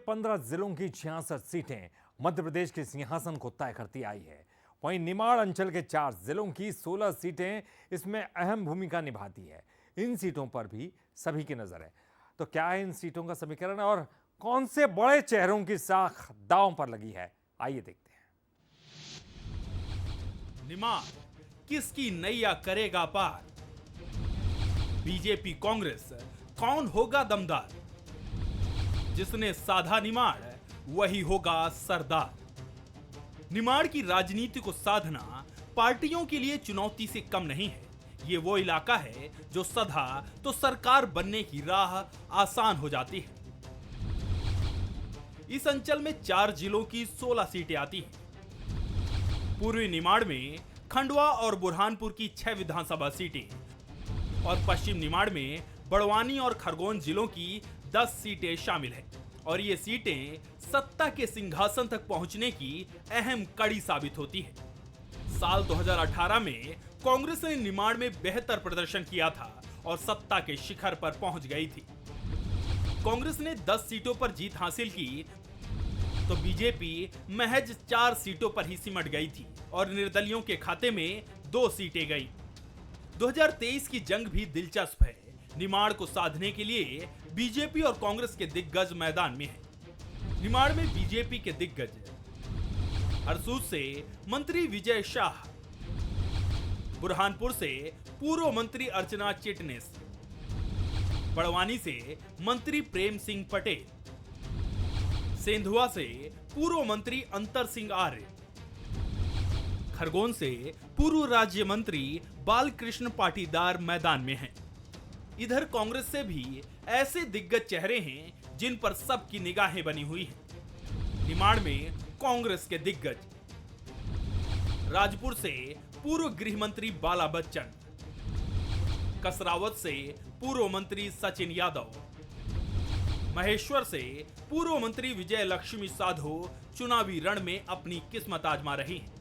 15 जिलों की 66 सीटें मध्य प्रदेश के सिंहासन को तय करती आई है। वहीं निमाड़ अंचल के 4 जिलों की 16 सीटें इसमें अहम भूमिका निभाती है। इन सीटों पर भी सभी की नजर है। तो क्या है इन सीटों का समीकरण और कौन से बड़े चेहरों की साख दांव पर लगी है, आइए देखते हैं। निमाड़ किसकी नैया करेगा पार? बीजेपी कांग्रेस कौन होगा दमदार? जिसने साधा निमाड़ वही होगा सरदार। निमाड़ की राजनीति को साधना पार्टियों के लिए चुनौती से कम नहीं है। ये वो इलाका है जो सधा तो सरकार बनने की राह आसान हो जाती है। इस अंचल में 4 जिलों की 16 सीटें आती हैं। पूर्वी निमाड़ में खंडवा और बुरहानपुर की 6 विधानसभा सीटें और पश्चिम निमाड़ में बड़वानी और खरगोन जिलों की 10 सीटें शामिल हैं। और ये सीटें सत्ता के सिंहासन तक पहुंचने की अहम कड़ी साबित होती है। साल 2018 में कांग्रेस ने निमाड़ में बेहतर प्रदर्शन किया था और सत्ता के शिखर पर पहुंच गई थी। कांग्रेस ने 10 सीटों पर जीत हासिल की तो बीजेपी महज 4 सीटों पर ही सिमट गई थी और निर्दलियों के खाते में 2 सीटें गई। 2023 की जंग भी दिलचस्प है। निमाड़ को साधने के लिए बीजेपी और कांग्रेस के दिग्गज मैदान में हैं। निमाड़ में बीजेपी के दिग्गज हरसूद से मंत्री विजय शाह, बुरहानपुर से पूर्व मंत्री अर्चना चिटनेस, बड़वानी से मंत्री प्रेम सिंह पटेल, सेंधुआ से पूर्व मंत्री अंतर सिंह आर्य, खरगोन से पूर्व राज्य मंत्री बालकृष्ण पाटीदार मैदान में हैं। इधर कांग्रेस से भी ऐसे दिग्गज चेहरे हैं जिन पर सबकी निगाहें बनी हुई हैं। निमाड़ में कांग्रेस के दिग्गज राजपुर से पूर्व गृह मंत्री बाला बच्चन, कसरावत से पूर्व मंत्री सचिन यादव, महेश्वर से पूर्व मंत्री विजय लक्ष्मी साधो चुनावी रण में अपनी किस्मत आजमा रही हैं।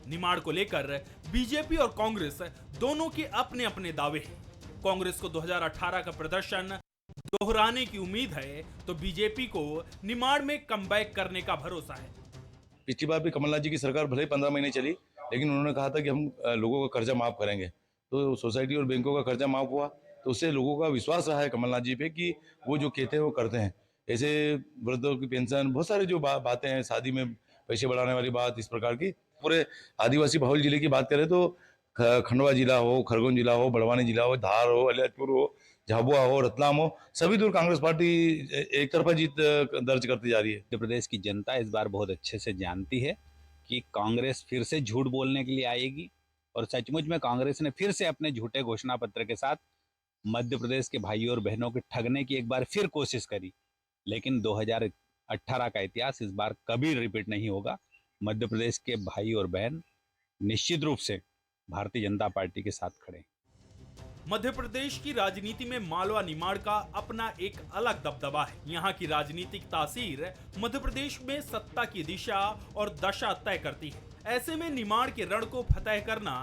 निमाड़ को लेकर बीजेपी और कांग्रेस दोनों के अपने अपने दावे हैं। कांग्रेस को 2018 का प्रदर्शन दोहराने की उम्मीद है तो बीजेपी को निमाड़ में कमबैक करने का भरोसा है। पिछली बार भी कमलनाथ जी की सरकार भले ही 15 महीने चली, लेकिन उन्होंने कहा था कि हम लोगों का कर्जा माफ करेंगे। तो सोसाइटी और बैंकों का कर्जा माफ हुआ तो उससे लोगों का विश्वास रहा है कमलनाथ जी पे कि वो जो कहते हैं वो करते हैं। ऐसे वृद्धों की पेंशन, बहुत सारे जो बातें हैं, शादी में पैसे बढ़ाने वाली बात, इस प्रकार की। पूरे आदिवासी बहुल जिले की बात करें तो खंडवा जिला हो, खरगोन जिला हो, बड़वानी जिला हो, धार हो, अलीराजपुर हो, झाबुआ हो, रतलाम हो, सभी दूर कांग्रेस पार्टी एक तरफा जीत दर्ज करती जा रही है। मध्य प्रदेश की जनता इस बार बहुत अच्छे से जानती है कि कांग्रेस फिर से झूठ बोलने के लिए आएगी और सचमुच में कांग्रेस ने फिर से अपने झूठे घोषणा पत्र के साथ मध्य प्रदेश के भाइयों और बहनों को ठगने की एक बार फिर कोशिश करी। लेकिन 2018 का इतिहास इस बार कभी रिपीट नहीं होगा। मध्य प्रदेश के भाई और बहन निश्चित रूप से भारतीय जनता पार्टी के साथ खड़े। मध्य प्रदेश की राजनीति में मालवा निमाड़ का अपना एक अलग दबदबा है। यहाँ की राजनीतिक तासीर मध्य प्रदेश में सत्ता की दिशा और दशा तय करती है। ऐसे में निमाड़ के रण को फतह करना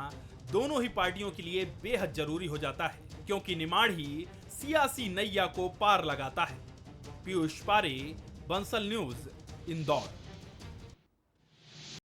दोनों ही पार्टियों के लिए बेहद जरूरी हो जाता है, क्योंकि निमाड़ ही सियासी नैया को पार लगाता है। पीयूष पारे, बंसल न्यूज, इंदौर।